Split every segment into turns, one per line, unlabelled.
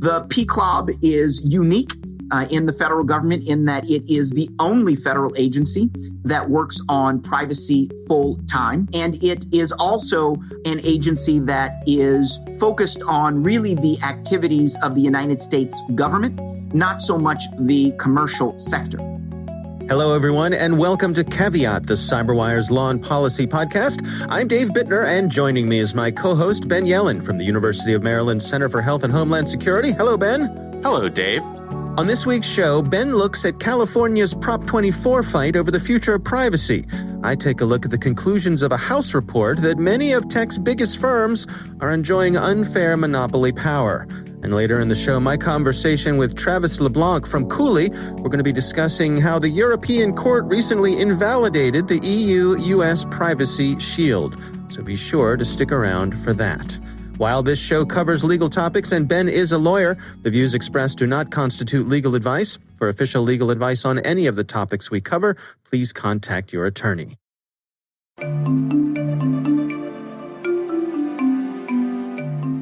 The PCLOB is unique in the federal government in that it is the only federal agency that works on privacy full time. And it is also an agency that is focused on really the activities of the United States government, not so much the commercial sector.
Hello, everyone, and welcome to Caveat, the CyberWire's Law and Policy podcast. I'm Dave Bittner, and joining me is my co-host, Ben Yellen from the University of Maryland Center for Health and Homeland Security. Hello, Ben.
Hello, Dave.
On this week's show, Ben looks at California's Prop 24 fight over the future of privacy. I take a look at the conclusions of a House report that many of tech's biggest firms are enjoying unfair monopoly power. And later in the show, my conversation with Travis Leblanc from Cooley, we're going to be discussing how the European Court recently invalidated the EU-US Privacy Shield. So be sure to stick around for that. While this show covers legal topics and Ben is a lawyer, the views expressed do not constitute legal advice. For official legal advice on any of the topics we cover, please contact your attorney.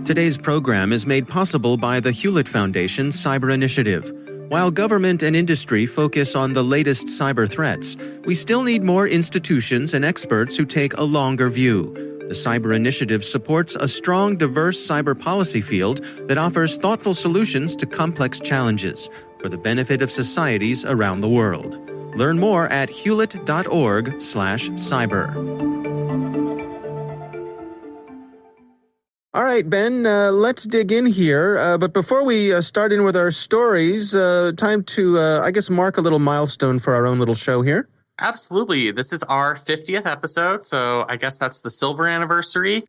Today's program is made possible by the Hewlett Foundation Cyber Initiative. While government and industry focus on the latest cyber threats, we still need more institutions and experts who take a longer view. The Cyber Initiative supports a strong, diverse cyber policy field that offers thoughtful solutions to complex challenges for the benefit of societies around the world. Learn more at hewlett.org/cyber. All right, Ben, let's dig in here. But before we start in with our stories, time to, mark a little milestone for our own little show here.
Absolutely. This is our 50th episode, so I guess that's the silver anniversary.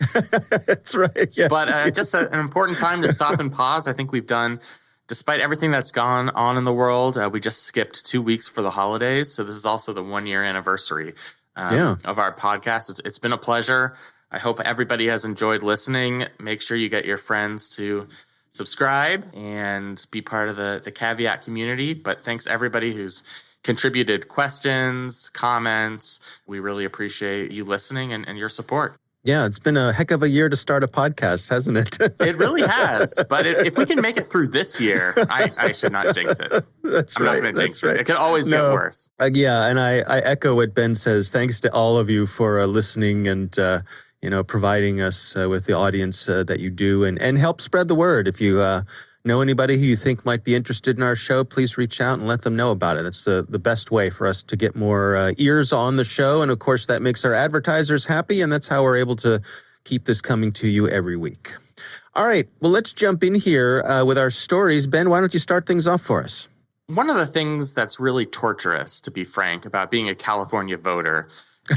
That's right, yes.
But just an important time to stop and pause. I think we've done, despite everything that's gone on in the world, we just skipped 2 weeks for the holidays. So this is also the 1-year anniversary of our podcast. It's been a pleasure. I hope everybody has enjoyed listening. Make sure you get your friends to subscribe and be part of the Caveat community. But thanks everybody who's contributed questions, comments. We really appreciate you listening and your support.
Yeah, it's been a heck of a year to start a podcast, hasn't it?
It really has. But if we can make it through this year, I should not jinx it.
That's
I'm
right.
not going to jinx it. It could always get worse.
Yeah, and I echo what Ben says. Thanks to all of you for listening and providing us with the audience that you do and help spread the word. If you know anybody who you think might be interested in our show, please reach out and let them know about it. That's the best way for us to get more ears on the show. And of course, that makes our advertisers happy. And that's how we're able to keep this coming to you every week. All right. Well, let's jump in here with our stories. Ben, why don't you start things off for us?
One of the things that's really torturous, to be frank, about being a California voter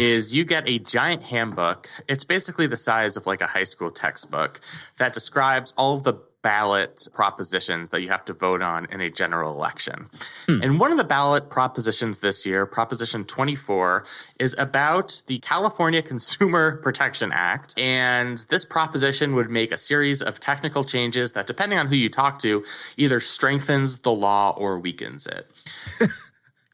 is you get a giant handbook. It's basically the size of like a high school textbook that describes all of the ballot propositions that you have to vote on in a general election. And one of the ballot propositions this year, Proposition 24, is about the California Consumer Protection Act. And this proposition would make a series of technical changes that, depending on who you talk to, either strengthens the law or weakens it.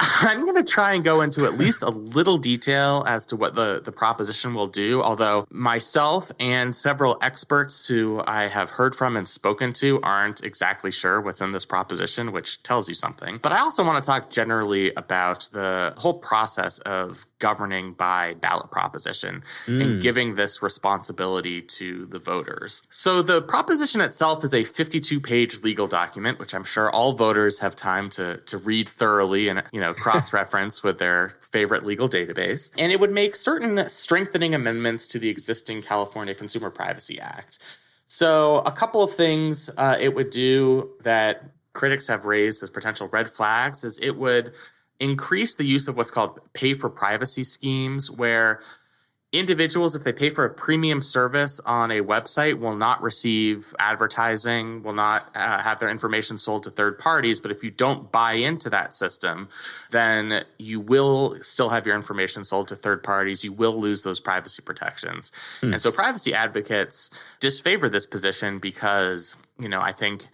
I'm going to try and go into at least a little detail as to what the proposition will do, although myself and several experts who I have heard from and spoken to aren't exactly sure what's in this proposition, which tells you something. But I also want to talk generally about the whole process of governing by ballot proposition and giving this responsibility to the voters. So the proposition itself is a 52-page legal document, which I'm sure all voters have time to read thoroughly and cross-reference with their favorite legal database. And it would make certain strengthening amendments to the existing California Consumer Privacy Act. So a couple of things it would do that critics have raised as potential red flags is it would increase the use of what's called pay-for-privacy schemes, where individuals, if they pay for a premium service on a website, will not receive advertising, will not have their information sold to third parties. But if you don't buy into that system, then you will still have your information sold to third parties. You will lose those privacy protections. And so privacy advocates disfavor this position because, I think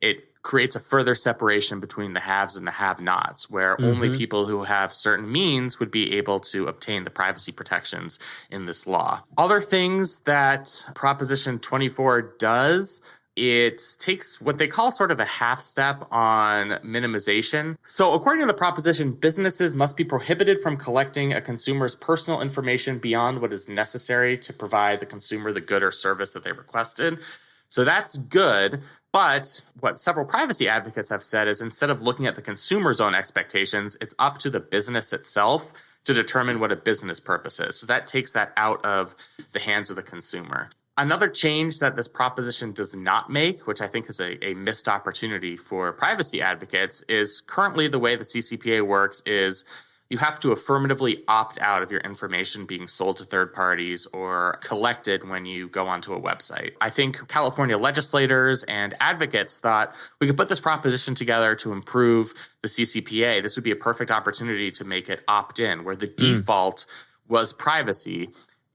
it creates a further separation between the haves and the have-nots, where only people who have certain means would be able to obtain the privacy protections in this law. Other things that Proposition 24 does it takes what they call sort of a half step on minimization. So according to the proposition, businesses must be prohibited from collecting a consumer's personal information beyond what is necessary to provide the consumer the good or service that they requested. So that's good. But what several privacy advocates have said is instead of looking at the consumer's own expectations, it's up to the business itself to determine what a business purpose is. So that takes that out of the hands of the consumer. Another change that this proposition does not make, which I think is a missed opportunity for privacy advocates, is currently the way the CCPA works is you have to affirmatively opt out of your information being sold to third parties or collected when you go onto a website. I think California legislators and advocates thought we could put this proposition together to improve the CCPA. This would be a perfect opportunity to make it opt-in, where the default was privacy,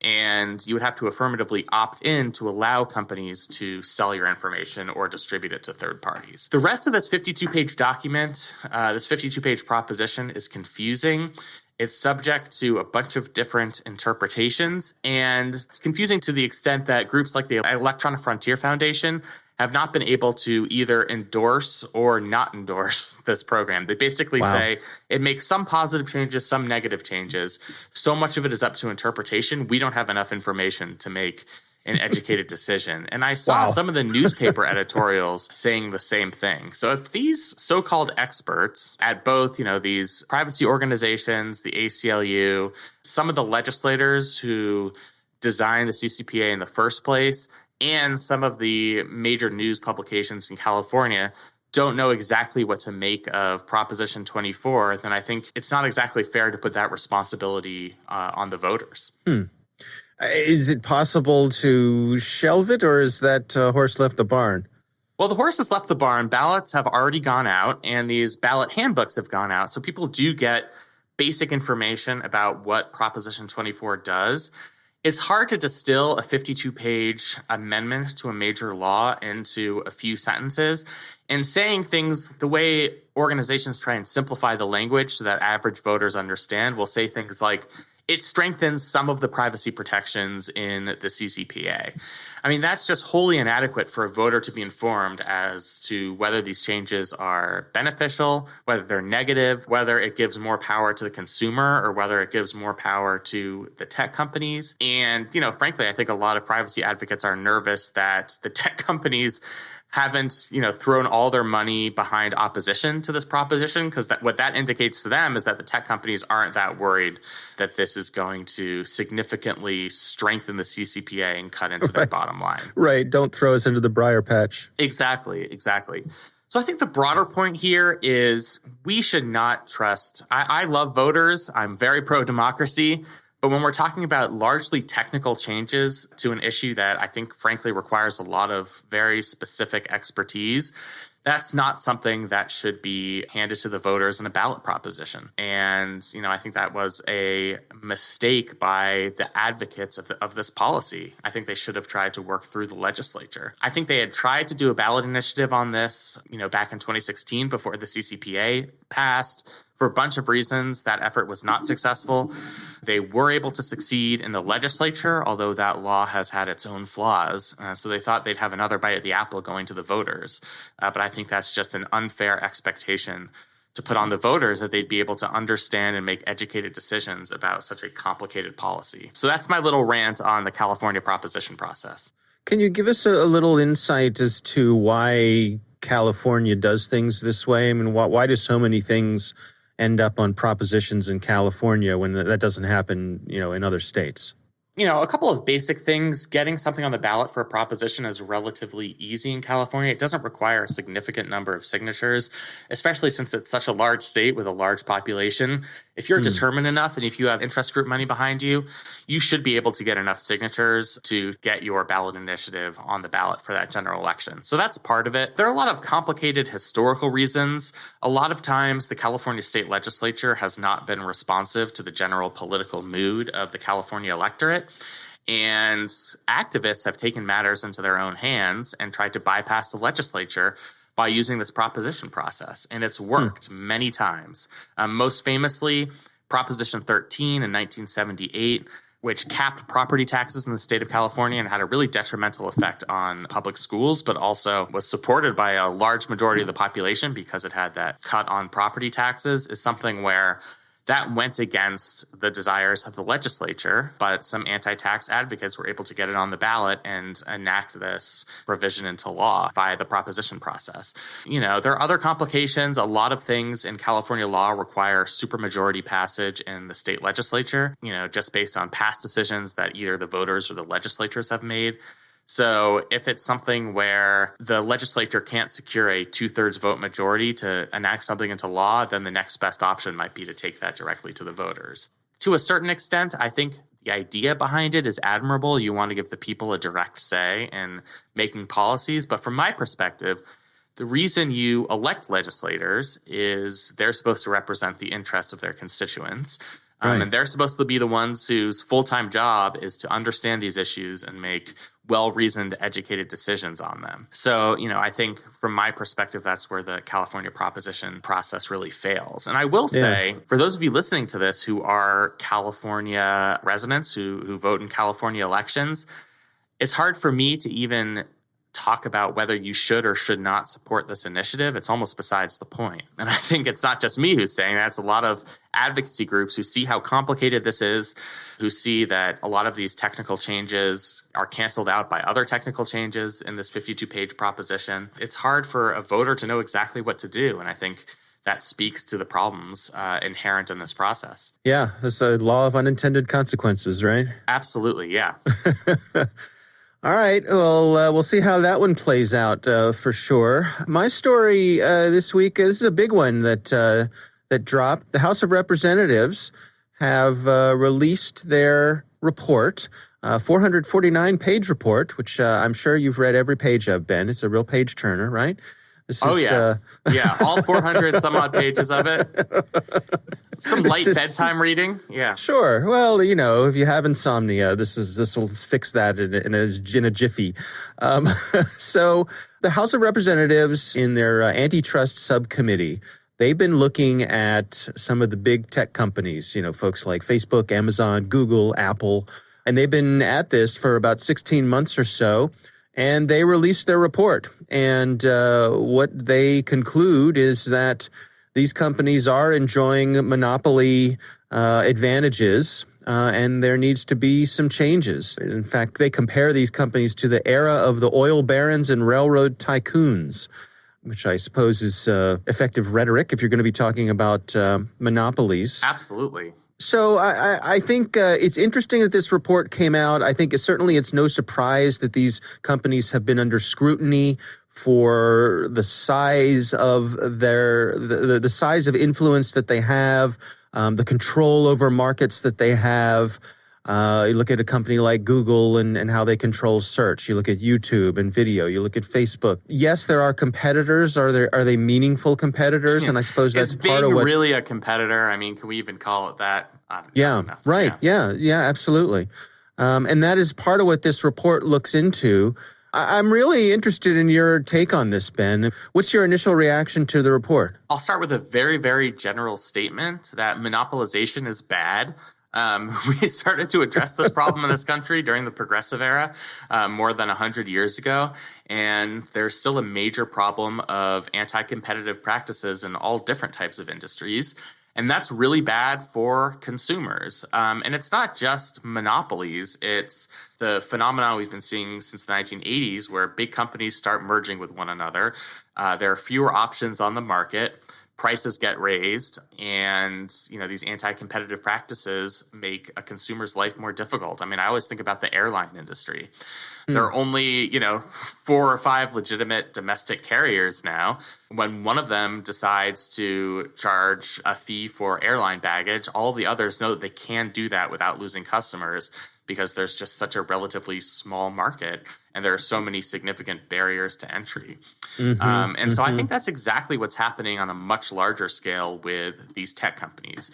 and you would have to affirmatively opt in to allow companies to sell your information or distribute it to third parties. The rest of this 52-page document, this 52-page proposition is confusing. It's subject to a bunch of different interpretations, and it's confusing to the extent that groups like the Electronic Frontier Foundation have not been able to either endorse or not endorse this program. They basically say it makes some positive changes, some negative changes. So much of it is up to interpretation. We don't have enough information to make an educated decision. And I saw some of the newspaper editorials saying the same thing. So if these so-called experts at both, these privacy organizations, the ACLU, some of the legislators who designed the CCPA in the first place, and some of the major news publications in California don't know exactly what to make of Proposition 24, then I think it's not exactly fair to put that responsibility on the voters.
Is it possible to shelve it, or is that horse left the barn?
Well, the horse has left the barn. Ballots have already gone out, and these ballot handbooks have gone out. So people do get basic information about what Proposition 24 does. It's hard to distill a 52-page amendment to a major law into a few sentences. And saying things the way organizations try and simplify the language so that average voters understand will say things like, it strengthens some of the privacy protections in the CCPA. I mean, that's just wholly inadequate for a voter to be informed as to whether these changes are beneficial, whether they're negative, whether it gives more power to the consumer, or whether it gives more power to the tech companies. And, frankly, I think a lot of privacy advocates are nervous that the tech companies haven't, thrown all their money behind opposition to this proposition, because what that indicates to them is that the tech companies aren't that worried that this is going to significantly strengthen the CCPA and cut into their bottom line.
Right. Don't throw us into the briar patch.
Exactly. So I think the broader point here is we should not trust. I love voters. I'm very pro-democracy. But when we're talking about largely technical changes to an issue that I think, frankly, requires a lot of very specific expertise, that's not something that should be handed to the voters in a ballot proposition. And, I think that was a mistake by the advocates of this policy. I think they should have tried to work through the legislature. I think they had tried to do a ballot initiative on this, back in 2016 before the CCPA passed. For a bunch of reasons, that effort was not successful. They were able to succeed in the legislature, although that law has had its own flaws. So they thought they'd have another bite at the apple going to the voters. But I think that's just an unfair expectation to put on the voters, that they'd be able to understand and make educated decisions about such a complicated policy. So that's my little rant on the California proposition process.
Can you give us a little insight as to why California does things this way? I mean, why do so many things end up on propositions in California when that doesn't happen, in other states?
A couple of basic things. Getting something on the ballot for a proposition is relatively easy in California. It doesn't require a significant number of signatures, especially since it's such a large state with a large population. If you're determined enough and if you have interest group money behind you, you should be able to get enough signatures to get your ballot initiative on the ballot for that general election. So that's part of it. There are a lot of complicated historical reasons. A lot of times the California state legislature has not been responsive to the general political mood of the California electorate. And activists have taken matters into their own hands and tried to bypass the legislature by using this proposition process. And it's worked many times. Most famously, Proposition 13 in 1978 which capped property taxes in the state of California and had a really detrimental effect on public schools, but also was supported by a large majority of the population because it had that cut on property taxes, is something where that went against the desires of the legislature, but some anti-tax advocates were able to get it on the ballot and enact this provision into law via the proposition process. There are other complications. A lot of things in California law require supermajority passage in the state legislature, just based on past decisions that either the voters or the legislatures have made. So if it's something where the legislature can't secure a 2/3 vote majority to enact something into law, then the next best option might be to take that directly to the voters. To a certain extent, I think the idea behind it is admirable. You want to give the people a direct say in making policies. But from my perspective, the reason you elect legislators is they're supposed to represent the interests of their constituents.
Right.
And they're supposed to be the ones whose full-time job is to understand these issues and make well-reasoned, educated decisions on them. So, I think from my perspective, that's where the California proposition process really fails. And I will say, for those of you listening to this who are California residents who vote in California elections, it's hard for me to even talk about whether you should or should not support this initiative. It's almost besides the point. And I think it's not just me who's saying that. It's a lot of advocacy groups who see how complicated this is, who see that a lot of these technical changes are canceled out by other technical changes in this 52-page proposition. It's hard for a voter to know exactly what to do. And I think that speaks to the problems inherent in this process.
Yeah, it's a law of unintended consequences, right?
Absolutely, yeah.
All right. Well, we'll see how that one plays out for sure. My story this week, this is a big one that dropped. The House of Representatives have released their report, 449-page report, which I'm sure you've read every page of, Ben. It's a real page turner, right?
Yeah, all 400 some odd pages of it. Some light bedtime reading. Yeah.
Sure. Well, if you have insomnia, this will fix that in a jiffy. So the House of Representatives in their antitrust subcommittee, they've been looking at some of the big tech companies, folks like Facebook, Amazon, Google, Apple, and they've been at this for about 16 months or so. And they released their report. And what they conclude is that these companies are enjoying monopoly advantages, and there needs to be some changes. In fact, they compare these companies to the era of the oil barons and railroad tycoons, which I suppose is effective rhetoric if you're going to be talking about monopolies.
Absolutely.
So I think it's interesting that this report came out. I think it's no surprise that these companies have been under scrutiny for the size of the size of influence that they have, the control over markets that they have. You look at a company like Google and how they control search. You look at YouTube and video. You look at Facebook. Yes, there are competitors. Are they meaningful competitors? And I suppose that's part of what...
Is Bing really a competitor? I mean, can we even call it that?
Yeah, right. Yeah, absolutely. And that is part of what this report looks into. I'm really interested in your take on this, Ben. What's your initial reaction to the report?
I'll start with a very, very general statement that monopolization is bad. We started to address this problem in this country during the progressive era more than 100 years ago. And there's still a major problem of anti-competitive practices in all different types of industries. And that's really bad for consumers. And it's not just monopolies. It's the phenomenon we've been seeing since the 1980s where big companies start merging with one another. There are fewer options on the market. Prices get raised, and these anti-competitive practices make a consumer's life more difficult. I mean, I always think about the airline industry. There are only, 4 or 5 legitimate domestic carriers now. When one of them decides to charge a fee for airline baggage, all the others know that they can do that without losing customers because there's just such a relatively small market and there are so many significant barriers to entry. So I think that's exactly what's happening on a much larger scale with these tech companies.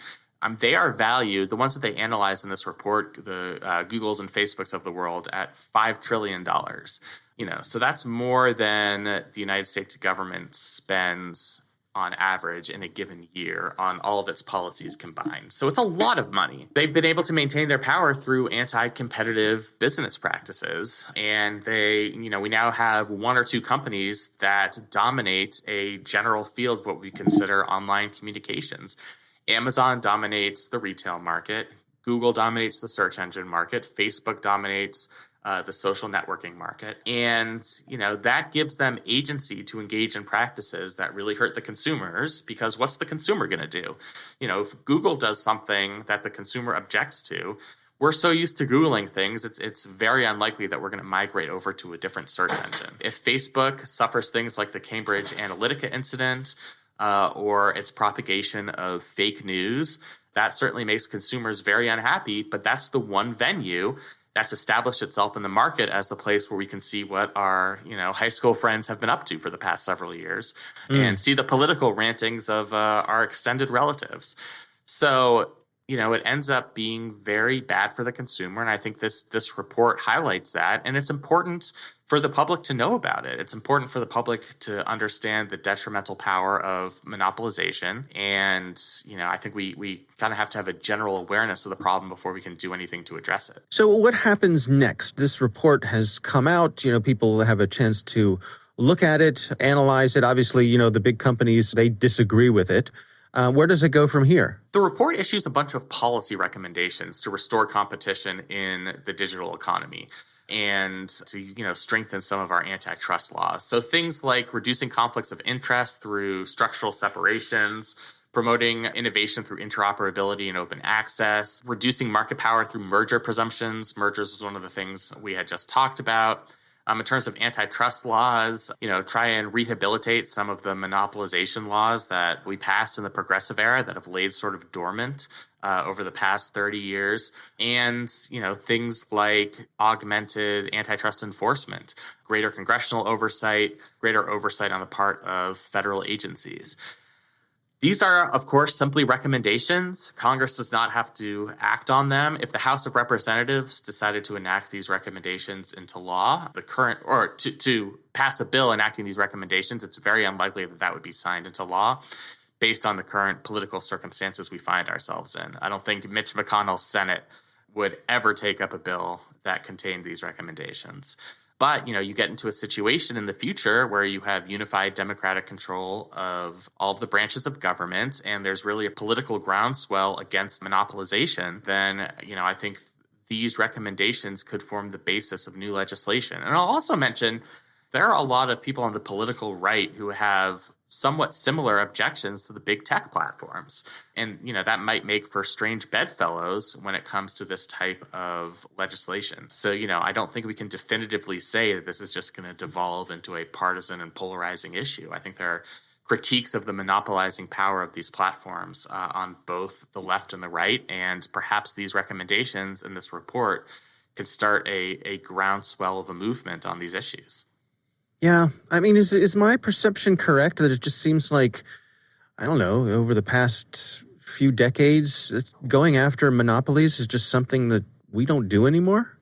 They are valued, the ones that they analyzed in this report, the Googles and Facebooks of the world, at $5 trillion. So that's more than the United States government spends on average in a given year on all of its policies combined. So it's a lot of money. They've been able to maintain their power through anti-competitive business practices. And we now have one or two companies that dominate a general field of what we consider online communications. Amazon dominates the retail market. Google dominates the search engine market. Facebook dominates the social networking market. And, that gives them agency to engage in practices that really hurt the consumers, because what's the consumer going to do? If Google does something that the consumer objects to, we're so used to Googling things, it's very unlikely that we're going to migrate over to a different search engine. If Facebook suffers things like the Cambridge Analytica incident or its propagation of fake news, that certainly makes consumers very unhappy, but that's the one venue that's established itself in the market as the place where we can see what our, high school friends have been up to for the past several years and see the political rantings of our extended relatives. So, it ends up being very bad for the consumer. And I think this report highlights that. And it's important for the public to know about it. It's important for the public to understand the detrimental power of monopolization. And, I think we kind of have to have a general awareness of the problem before we can do anything to address it.
So what happens next? This report has come out. People have a chance to look at it, analyze it. Obviously, the big companies, they disagree with it. Where does it go from here?
The report issues a bunch of policy recommendations to restore competition in the digital economy and to, strengthen some of our antitrust laws. So things like reducing conflicts of interest through structural separations, promoting innovation through interoperability and open access, reducing market power through merger presumptions. Mergers was one of the things we had just talked about. In terms of antitrust laws, try and rehabilitate some of the monopolization laws that we passed in the progressive era that have laid sort of dormant over the past 30 years. And, things like augmented antitrust enforcement, greater congressional oversight, greater oversight on the part of federal agencies. These are, of course, simply recommendations. Congress does not have to act on them. If the House of Representatives decided to enact these recommendations into law, to pass a bill enacting these recommendations, it's very unlikely that would be signed into law based on the current political circumstances we find ourselves in. I don't think Mitch McConnell's Senate would ever take up a bill that contained these recommendations. But, you get into a situation in the future where you have unified democratic control of all of the branches of government, and there's really a political groundswell against monopolization, then, I think these recommendations could form the basis of new legislation. And I'll also mention there are a lot of people on the political right who have somewhat similar objections to the big tech platforms. And, that might make for strange bedfellows when it comes to this type of legislation. So, I don't think we can definitively say that this is just going to devolve into a partisan and polarizing issue. I think there are critiques of the monopolizing power of these platforms on both the left and the right. And perhaps these recommendations in this report could start a groundswell of a movement on these issues.
Yeah. I mean, is my perception correct that it just seems like, I don't know, over the past few decades, going after monopolies is just something that we don't do anymore?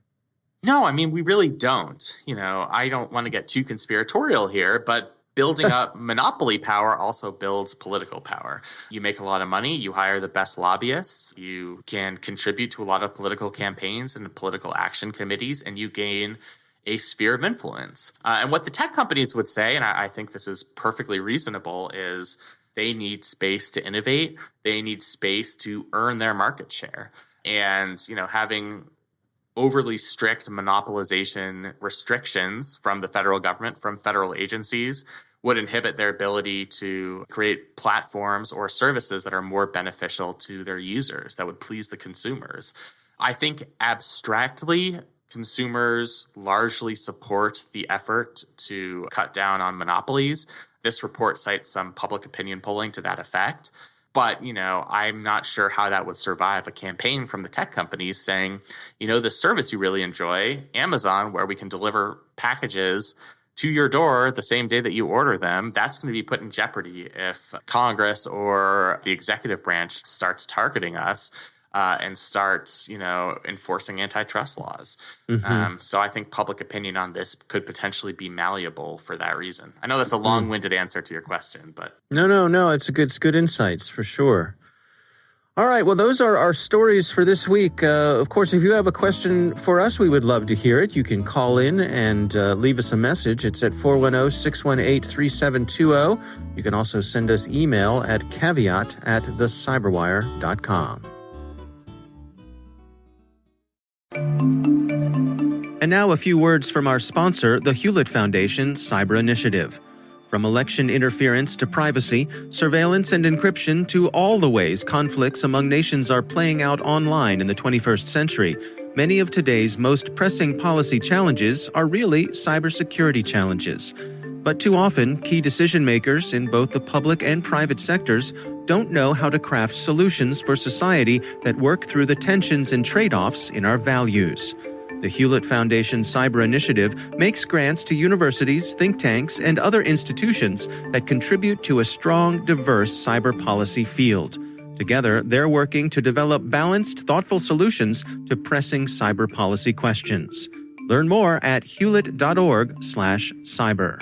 No, I mean, we really don't. I don't want to get too conspiratorial here, but building up monopoly power also builds political power. You make a lot of money, you hire the best lobbyists, you can contribute to a lot of political campaigns and political action committees, and you gain a sphere of influence. And what the tech companies would say, and I think this is perfectly reasonable, is they need space to innovate. They need space to earn their market share. And, having overly strict monopolization restrictions from the federal government, from federal agencies, would inhibit their ability to create platforms or services that are more beneficial to their users, that would please the consumers. I think abstractly, consumers largely support the effort to cut down on monopolies. This report cites some public opinion polling to that effect. But, I'm not sure how that would survive a campaign from the tech companies saying, the service you really enjoy, Amazon, where we can deliver packages to your door the same day that you order them, that's going to be put in jeopardy if Congress or the executive branch starts targeting us. and starts, enforcing antitrust laws. So I think public opinion on this could potentially be malleable for that reason. I know that's a long-winded answer to your question, but
no, it's good insights for sure. All right, well, those are our stories for this week. Of course, if you have a question for us, we would love to hear it. You can call in and leave us a message. It's at 410-618-3720. You can also send us email at caveat@thecyberwire.com. And now a few words from our sponsor, the Hewlett Foundation Cyber Initiative. From election interference to privacy, surveillance and encryption to all the ways conflicts among nations are playing out online in the 21st century, many of today's most pressing policy challenges are really cybersecurity challenges. But too often, key decision makers in both the public and private sectors don't know how to craft solutions for society that work through the tensions and trade-offs in our values. The Hewlett Foundation Cyber Initiative makes grants to universities, think tanks, and other institutions that contribute to a strong, diverse cyber policy field. Together, they're working to develop balanced, thoughtful solutions to pressing cyber policy questions. Learn more at hewlett.org/cyber.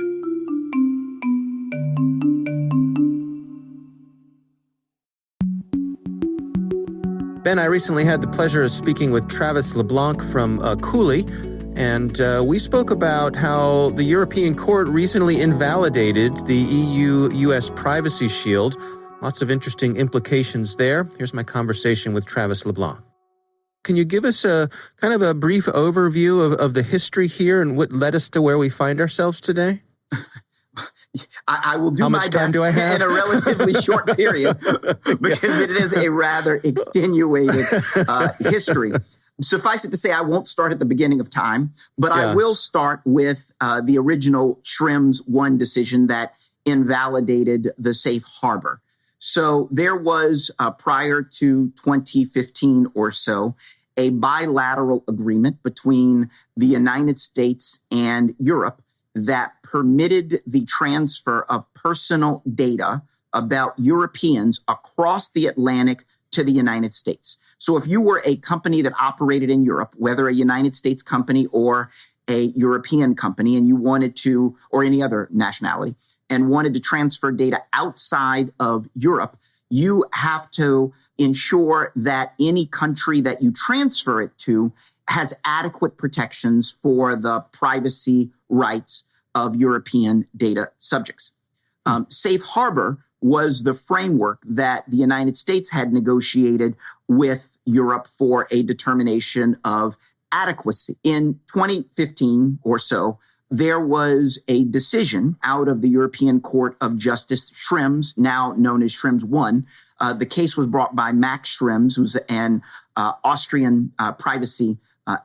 Ben, I recently had the pleasure of speaking with Travis Leblanc from Cooley, and we spoke about how the European Court recently invalidated the EU-US Privacy Shield. Lots of interesting implications there. Here's my conversation with Travis Leblanc. Can you give us a kind of a brief overview of the history here and what led us to where we find ourselves today?
I will do my best in a relatively short period because it is a rather extenuated history. Suffice it to say, I won't start at the beginning of time, but I will start with the original Schrems 1 decision that invalidated the safe harbor. So there was, prior to 2015 or so, a bilateral agreement between the United States and Europe that permitted the transfer of personal data about Europeans across the Atlantic to the United States. So if you were a company that operated in Europe, whether a United States company or a European company, and you wanted to, or any other nationality, and wanted to transfer data outside of Europe, you have to ensure that any country that you transfer it to has adequate protections for the privacy rights of European data subjects. Safe harbor was the framework that the United States had negotiated with Europe for a determination of adequacy. In 2015 or so, there was a decision out of the European Court of Justice, Schrems, now known as Schrems 1. The case was brought by Max Schrems, who's an Austrian privacy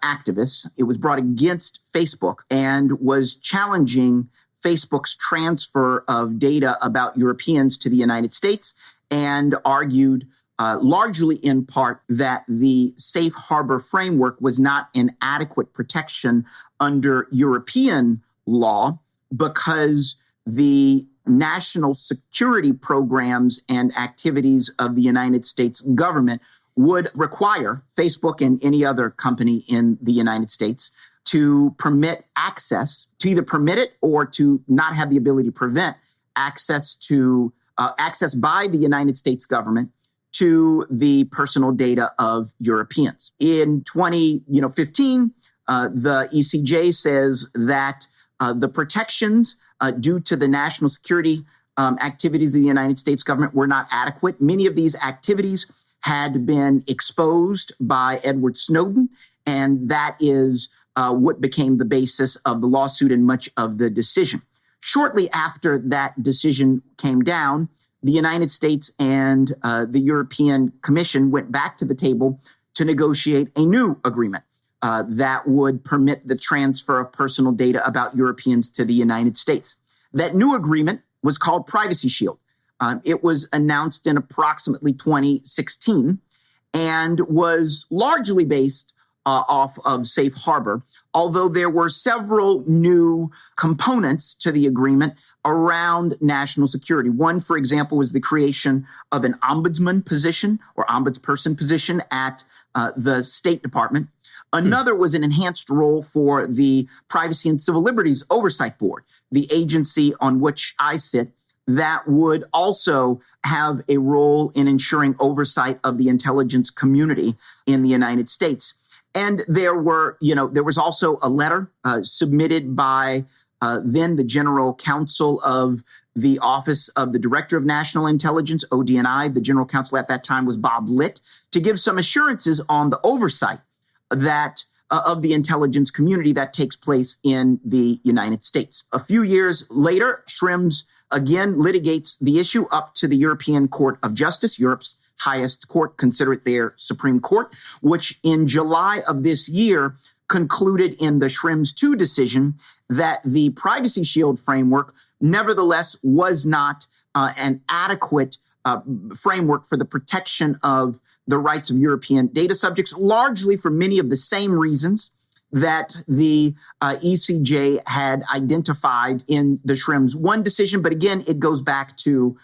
activist. It was brought against Facebook and was challenging Facebook's transfer of data about Europeans to the United States and argued largely in part that the safe harbor framework was not an adequate protection under European law because the national security programs and activities of the United States government would require Facebook and any other company in the United States to permit access, to either permit it or to not have the ability to prevent access to access by the United States government to the personal data of Europeans. In 2015, the ECJ says that the protections due to the national security activities of the United States government were not adequate. Many of these activities had been exposed by Edward Snowden, and that is what became the basis of the lawsuit and much of the decision. Shortly after that decision came down, the United States and the European Commission went back to the table to negotiate a new agreement that would permit the transfer of personal data about Europeans to the United States. That new agreement was called Privacy Shield. It was announced in approximately 2016 and was largely based off of Safe Harbor, although there were several new components to the agreement around national security. One, for example, was the creation of an ombudsman position or ombudsperson position at the State Department. Another was an enhanced role for the Privacy and Civil Liberties Oversight Board, the agency on which I sit, that would also have a role in ensuring oversight of the intelligence community in the United States. And there was also a letter submitted by then the General Counsel of the Office of the Director of National Intelligence, ODNI. The General Counsel at that time was Bob Litt, to give some assurances on the oversight that of the intelligence community that takes place in the United States. A few years later, Schrems again litigates the issue up to the European Court of Justice, Europe's highest court, consider it their Supreme Court, which in July of this year concluded in the Schrems II decision that the Privacy Shield framework nevertheless was not an adequate framework for the protection of the rights of European data subjects, largely for many of the same reasons that the ECJ had identified in the Schrems I decision. But again, it goes back to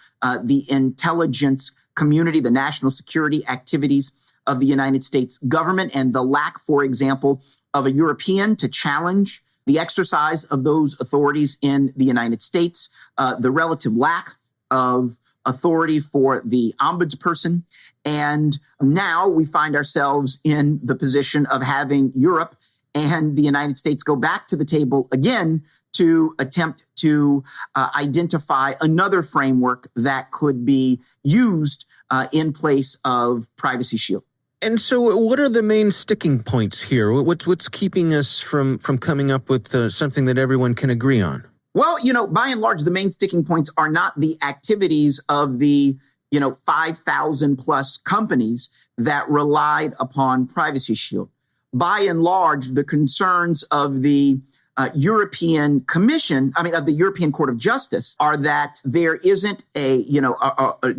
the intelligence community, the national security activities of the United States government, and the lack, for example, of a European to challenge the exercise of those authorities in the United States, the relative lack of authority for the ombudsperson. And now we find ourselves in the position of having Europe and the United States go back to the table again to attempt to identify another framework that could be used in place of Privacy Shield.
And so what are the main sticking points here? What's keeping us from coming up with something that everyone can agree on?
Well, by and large, the main sticking points are not the activities of the 5,000 plus companies that relied upon Privacy Shield. By and large, the concerns of the European Commission, of the European Court of Justice, are that there isn't a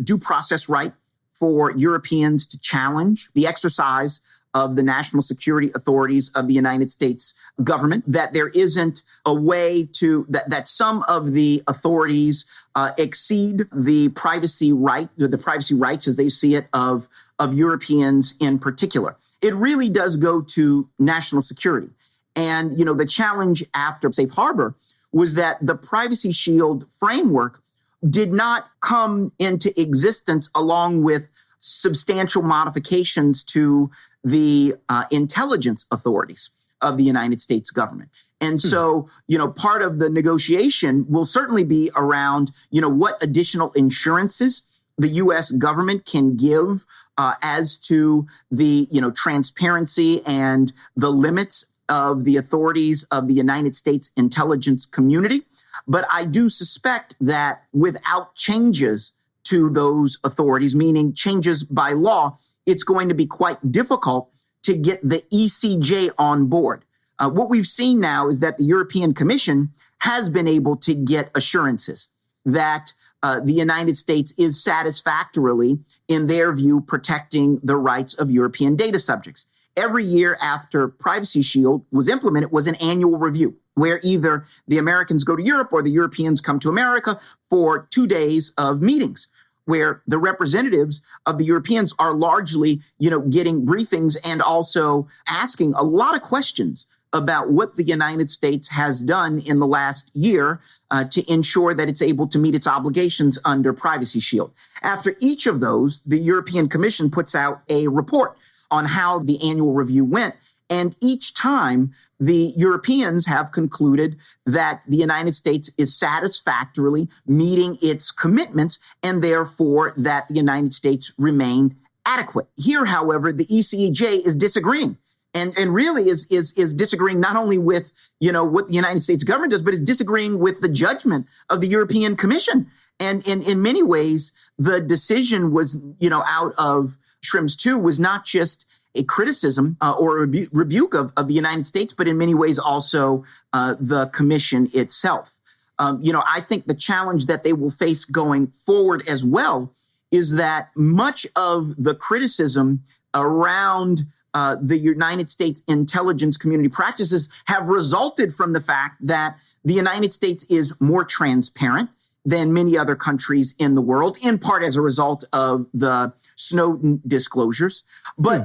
due process right for Europeans to challenge the exercise of the national security authorities of the United States government, that there isn't a way to, that some of the authorities exceed the privacy rights as they see it of Europeans in particular. It really does go to national security. And, the challenge after Safe Harbor was that the Privacy Shield framework did not come into existence along with substantial modifications to the intelligence authorities of the United States government. And so, part of the negotiation will certainly be around, what additional insurances the U.S. government can give as to the, transparency and the limits of the authorities of the United States intelligence community. But I do suspect that without changes to those authorities, meaning changes by law, it's going to be quite difficult to get the ECJ on board. What we've seen now is that the European Commission has been able to get assurances that the United States is satisfactorily, in their view, protecting the rights of European data subjects. Every year after Privacy Shield was implemented was an annual review where either the Americans go to Europe or the Europeans come to America for 2 days of meetings, where the representatives of the Europeans are largely, getting briefings and also asking a lot of questions about what the United States has done in the last year to ensure that it's able to meet its obligations under Privacy Shield. After each of those, the European Commission puts out a report on how the annual review went. And each time, the Europeans have concluded that the United States is satisfactorily meeting its commitments and therefore that the United States remain adequate. Here, however, the ECJ is disagreeing. And really is disagreeing not only with, what the United States government does, but is disagreeing with the judgment of the European Commission. And in many ways, the decision was, out of Schrems II was not just a criticism or a rebuke of the United States, but in many ways also the Commission itself. I think the challenge that they will face going forward as well is that much of the criticism around the United States intelligence community practices have resulted from the fact that the United States is more transparent than many other countries in the world, in part as a result of the Snowden disclosures,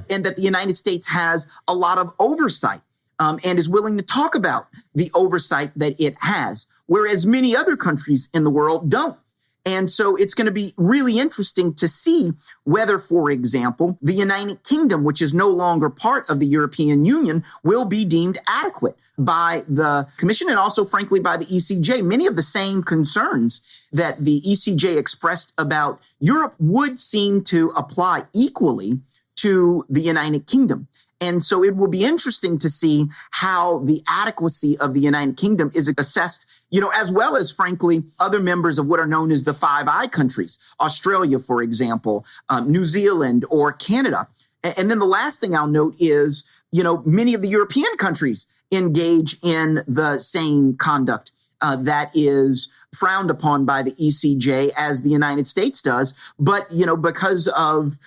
and that the United States has a lot of oversight and is willing to talk about the oversight that it has, whereas many other countries in the world don't. And so it's going to be really interesting to see whether, for example, the United Kingdom, which is no longer part of the European Union, will be deemed adequate by the Commission and also, frankly, by the ECJ. Many of the same concerns that the ECJ expressed about Europe would seem to apply equally to the United Kingdom. And so it will be interesting to see how the adequacy of the United Kingdom is assessed, as well as, frankly, other members of what are known as the Five Eyes countries, Australia, for example, New Zealand or Canada. And then the last thing I'll note is, many of the European countries engage in the same conduct that is frowned upon by the ECJ as the United States does. But, because of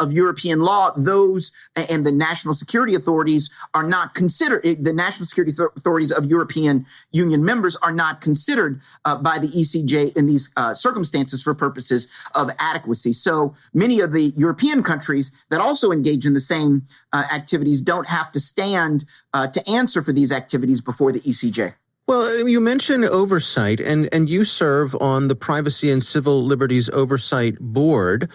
European law, those and the national security authorities are not considered, the national security authorities of European Union members are not considered by the ECJ in these circumstances for purposes of adequacy. So many of the European countries that also engage in the same activities don't have to stand to answer for these activities before the ECJ.
Well, you mentioned oversight, and you serve on the Privacy and Civil Liberties Oversight Board.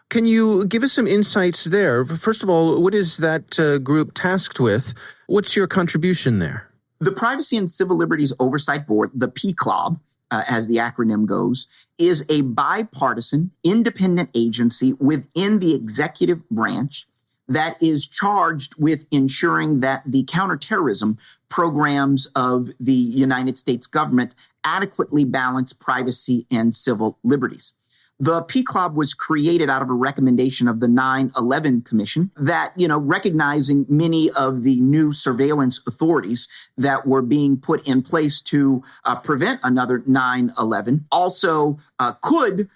Can you give us some insights there? First of all, what is that group tasked with? What's your contribution there?
The Privacy and Civil Liberties Oversight Board, the PCLOB, as the acronym goes, is a bipartisan, independent agency within the executive branch that is charged with ensuring that the counterterrorism programs of the United States government adequately balance privacy and civil liberties. The PCLOB was created out of a recommendation of the 9/11 Commission that, recognizing many of the new surveillance authorities that were being put in place to prevent another 9/11 also could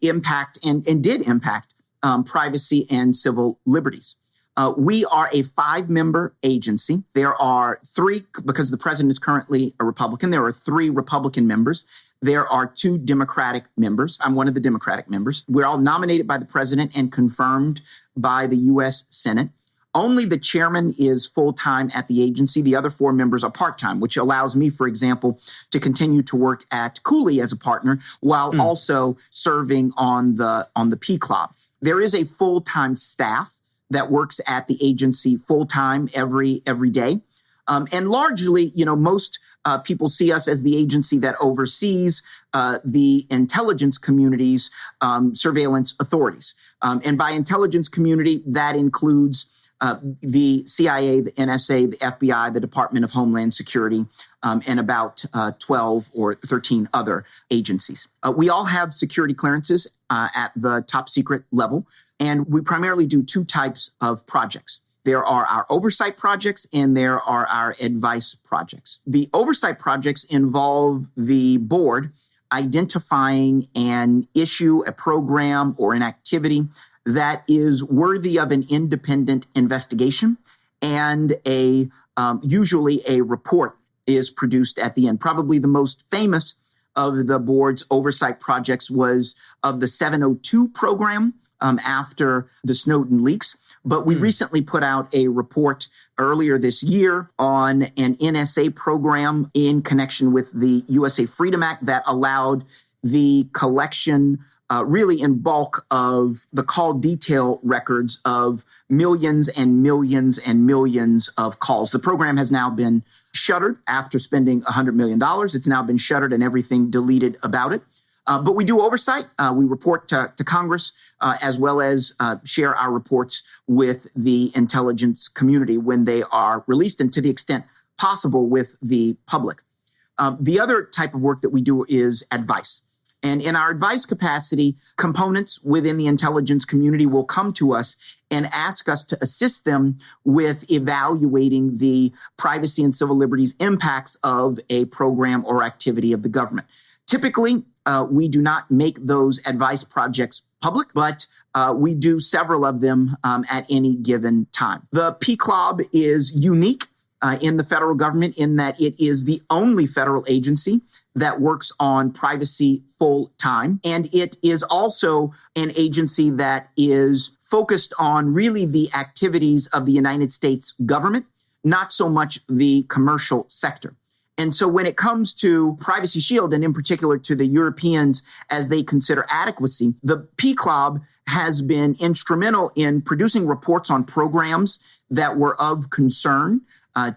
impact and did impact privacy and civil liberties. We are a 5-member agency. There are 3, because the president is currently a Republican, there are 3 Republican members. There are 2 Democratic members. I'm one of the Democratic members. We're all nominated by the president and confirmed by the U.S. Senate. Only the chairman is full-time at the agency. The other 4 members are part-time, which allows me, for example, to continue to work at Cooley as a partner while also serving on the PCLOB. There is a full-time staff that works at the agency full-time every day. And largely, most people see us as the agency that oversees the intelligence community's surveillance authorities. And by intelligence community, that includes the CIA, the NSA, the FBI, the Department of Homeland Security, and about 12 or 13 other agencies. We all have security clearances at the top secret level, and we primarily do 2 types of projects. There are our oversight projects and there are our advice projects. The oversight projects involve the board identifying an issue, a program, or an activity that is worthy of an independent investigation, and usually a report is produced at the end. Probably the most famous of the board's oversight projects was of the 702 program after the Snowden leaks. But we recently put out a report earlier this year on an NSA program in connection with the USA Freedom Act that allowed the collection really in bulk of the call detail records of millions and millions and millions of calls. The program has now been shuttered after spending $100 million. It's now been shuttered and everything deleted about it. But we do oversight. We report to Congress as well as share our reports with the intelligence community when they are released and to the extent possible with the public. The other type of work that we do is advice. And in our advice capacity, components within the intelligence community will come to us and ask us to assist them with evaluating the privacy and civil liberties impacts of a program or activity of the government. Typically, we do not make those advice projects public, but we do several of them at any given time. The PCLOB is unique in the federal government in that it is the only federal agency that works on privacy full time. And it is also an agency that is focused on really the activities of the United States government, not so much the commercial sector. And so when it comes to Privacy Shield, and in particular to the Europeans as they consider adequacy, the PCLOB has been instrumental in producing reports on programs that were of concern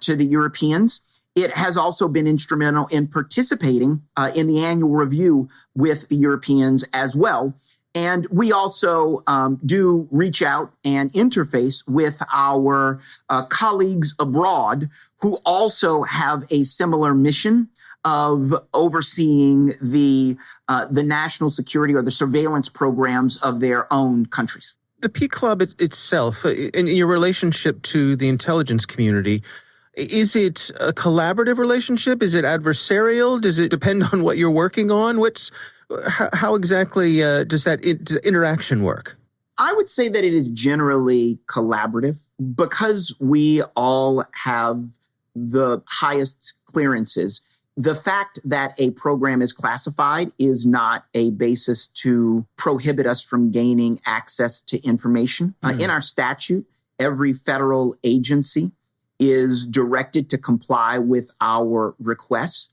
to the Europeans. It has also been instrumental in participating in the annual review with the Europeans as well. And we also do reach out and interface with our colleagues abroad who also have a similar mission of overseeing the national security or the surveillance programs of their own countries.
The PCLOB itself, in your relationship to the intelligence community, is it a collaborative relationship? Is it adversarial? Does it depend on what you're working on? How exactly does that interaction work?
I would say that it is generally collaborative because we all have the highest clearances. The fact that a program is classified is not a basis to prohibit us from gaining access to information. In our statute, every federal agency is directed to comply with our requests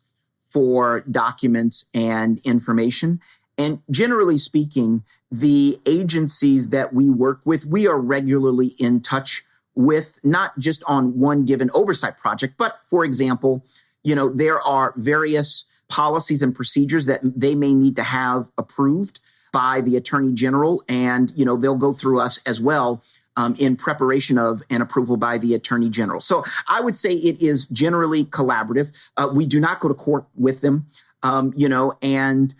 for documents and information. And generally speaking, the agencies that we work with, we are regularly in touch with, not just on one given oversight project, but for example, there are various policies and procedures that they may need to have approved by the Attorney General, and they'll go through us as well in preparation of an approval by the Attorney General. So I would say it is generally collaborative. We do not go to court with them, and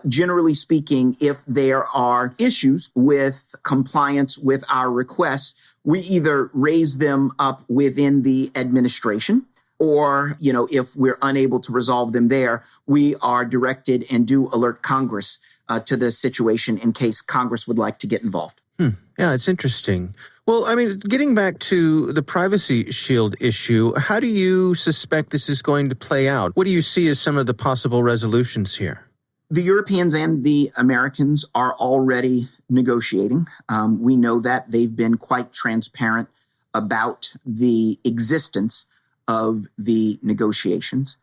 generally speaking, if there are issues with compliance with our requests, we either raise them up within the administration, or, if we're unable to resolve them there, we are directed and do alert Congress to the situation in case Congress would like to get involved.
Yeah, it's interesting. Well, getting back to the Privacy Shield issue, how do you suspect this is going to play out? What do you see as some of the possible resolutions here?
The Europeans and the Americans are already negotiating. We know that they've been quite transparent about the existence of the negotiations.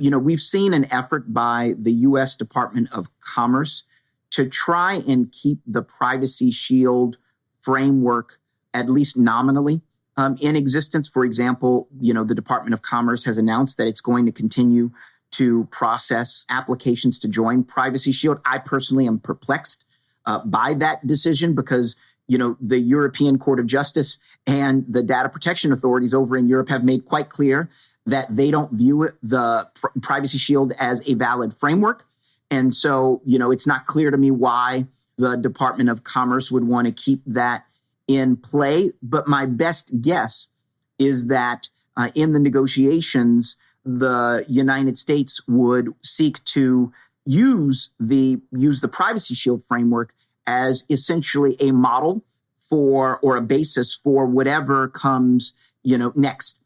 We've seen an effort by the U.S. Department of Commerce to try and keep the Privacy Shield framework at least nominally in existence. For example, the Department of Commerce has announced that it's going to continue to process applications to join Privacy Shield. I personally am perplexed by that decision because, the European Court of Justice and the data protection authorities over in Europe have made quite clear that they don't view the Privacy Shield as a valid framework. And so, it's not clear to me why the Department of Commerce would want to keep that in play. But my best guess is that in the negotiations, the United States would seek to use the Privacy Shield framework as essentially a model for or a basis for whatever comes, next.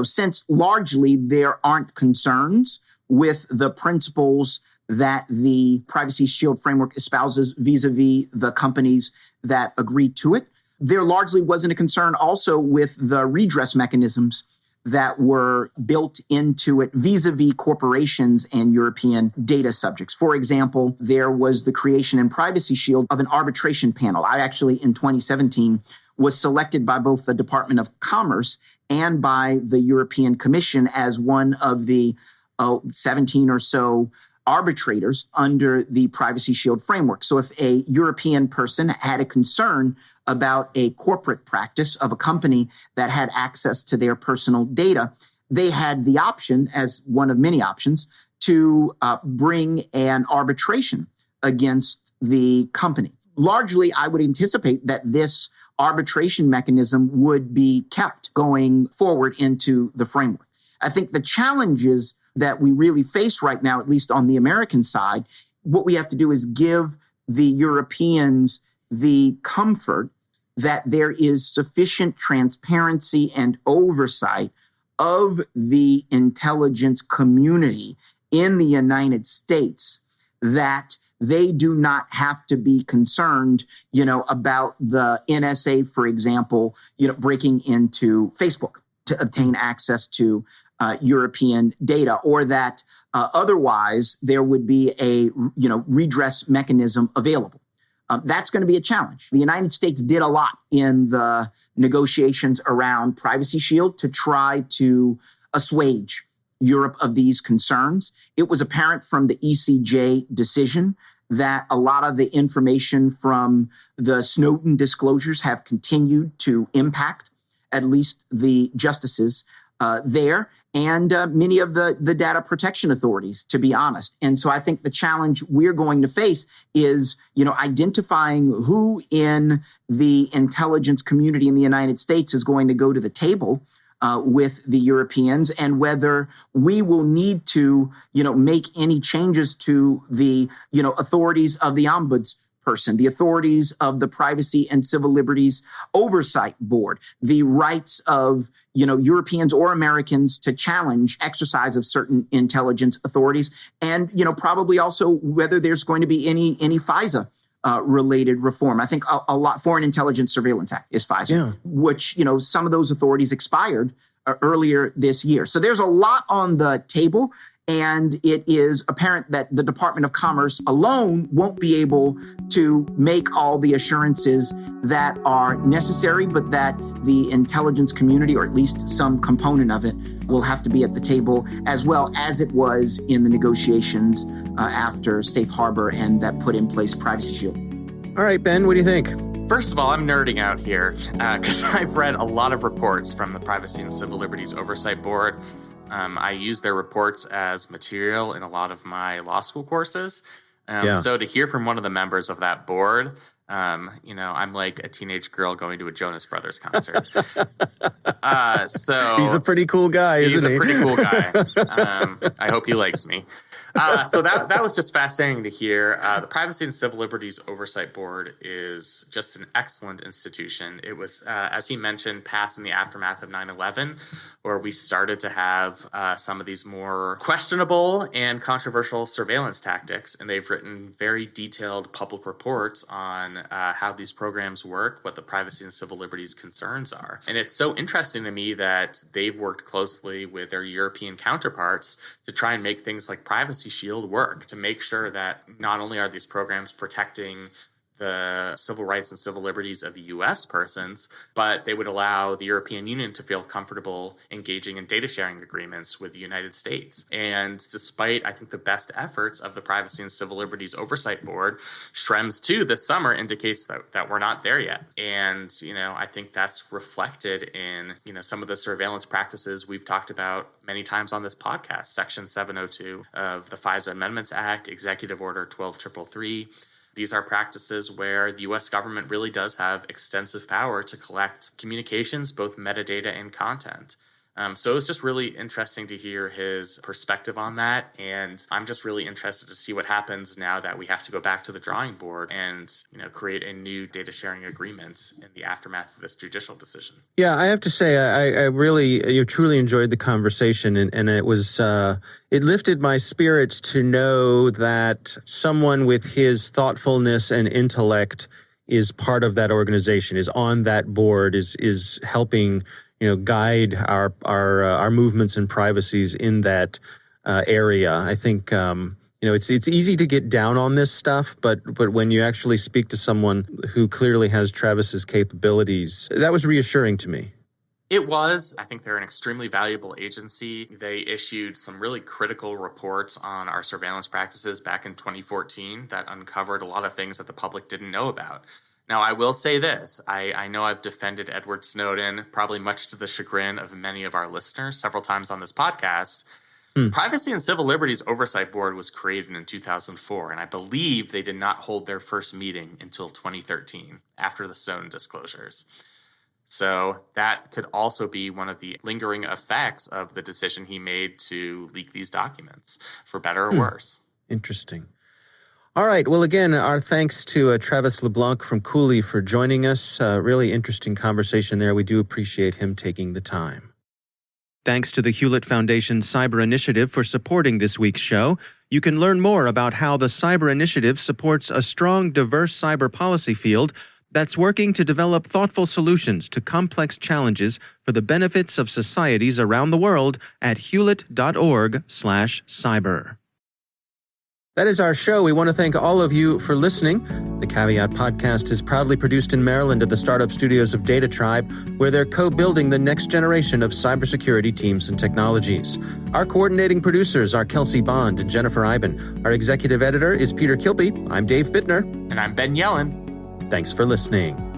Since largely there aren't concerns with the principles that the Privacy Shield framework espouses vis-a-vis the companies that agree to it. There largely wasn't a concern also with the redress mechanisms that were built into it vis-a-vis corporations and European data subjects. For example, there was the creation in Privacy Shield of an arbitration panel. I actually, in 2017, was selected by both the Department of Commerce and by the European Commission as one of the 17 or so arbitrators under the Privacy Shield framework. So if a European person had a concern about a corporate practice of a company that had access to their personal data, they had the option, as one of many options, to bring an arbitration against the company. Largely, I would anticipate that this arbitration mechanism would be kept going forward into the framework. I think the challenges that we really face right now, at least on the American side, what we have to do is give the Europeans the comfort that there is sufficient transparency and oversight of the intelligence community in the United States that they do not have to be concerned, about the NSA, for example, breaking into Facebook to obtain access to European data, or that otherwise there would be a, redress mechanism available. That's going to be a challenge. The United States did a lot in the negotiations around Privacy Shield to try to assuage Europe of these concerns. It was apparent from the ECJ decision that a lot of the information from the Snowden disclosures have continued to impact at least the justices there and many of the data protection authorities, to be honest. And so I think the challenge we're going to face is, identifying who in the intelligence community in the United States is going to go to the table with the Europeans, and whether we will need to, make any changes to the, authorities of the ombudsperson, the authorities of the Privacy and Civil Liberties Oversight Board, the rights of, Europeans or Americans to challenge exercise of certain intelligence authorities, and, probably also whether there's going to be any FISA related reform. I think a lot, Foreign Intelligence Surveillance Act is FISA, which, some of those authorities expired earlier this year. So there's a lot on the table, and it is apparent that the Department of Commerce alone won't be able to make all the assurances that are necessary, but that the intelligence community, or at least some component of it, will have to be at the table, as well as it was in the negotiations after Safe Harbor and that put in place Privacy Shield.
All right, Ben, what do you think?
First of all, I'm nerding out here because I've read a lot of reports from the Privacy and Civil Liberties Oversight Board. I use their reports as material in a lot of my law school courses. So to hear from one of the members of that board, I'm like a teenage girl going to a Jonas Brothers concert. So
he's a pretty cool guy, isn't he?
He's a pretty cool guy. I hope he likes me. So that was just fascinating to hear. The Privacy and Civil Liberties Oversight Board is just an excellent institution. It was, as he mentioned, passed in the aftermath of 9/11, where we started to have some of these more questionable and controversial surveillance tactics. And they've written very detailed public reports on how these programs work, what the privacy and civil liberties concerns are. And it's so interesting to me that they've worked closely with their European counterparts to try and make things like Privacy Shield work, to make sure that not only are these programs protecting the civil rights and civil liberties of U.S. persons, but they would allow the European Union to feel comfortable engaging in data sharing agreements with the United States. And despite, I think, the best efforts of the Privacy and Civil Liberties Oversight Board, Schrems 2 this summer indicates that we're not there yet. And, I think that's reflected in, some of the surveillance practices we've talked about many times on this podcast. Section 702 of the FISA Amendments Act, Executive Order 12333. These are practices where the U.S. government really does have extensive power to collect communications, both metadata and content. So it was just really interesting to hear his perspective on that. And I'm just really interested to see what happens now that we have to go back to the drawing board and, create a new data sharing agreement in the aftermath of this judicial decision.
Yeah, I have to say, I really, truly enjoyed the conversation, and it was, it lifted my spirits to know that someone with his thoughtfulness and intellect is part of that organization, is on that board, is helping guide our movements and privacies in that area. I think it's easy to get down on this stuff, but when you actually speak to someone who clearly has Travis's capabilities, that was reassuring to me.
It was. I think they're an extremely valuable agency. They issued some really critical reports on our surveillance practices back in 2014 that uncovered a lot of things that the public didn't know about. Now, I will say this. I know I've defended Edward Snowden, probably much to the chagrin of many of our listeners, several times on this podcast. Privacy and Civil Liberties Oversight Board was created in 2004, and I believe they did not hold their first meeting until 2013, after the Snowden disclosures. So that could also be one of the lingering effects of the decision he made to leak these documents, for better or worse.
Interesting. All right. Well, again, our thanks to Travis Leblanc from Cooley for joining us. Really interesting conversation there. We do appreciate him taking the time. Thanks to the Hewlett Foundation Cyber Initiative for supporting this week's show. You can learn more about how the Cyber Initiative supports a strong, diverse cyber policy field that's working to develop thoughtful solutions to complex challenges for the benefits of societies around the world at hewlett.org/cyber. That is our show. We want to thank all of you for listening. The Caveat podcast is proudly produced in Maryland at the startup studios of Data Tribe, where they're co-building the next generation of cybersecurity teams and technologies. Our coordinating producers are Kelsey Bond and Jennifer Iben. Our executive editor is Peter Kilby. I'm Dave Bittner.
And I'm Ben Yellen.
Thanks for listening.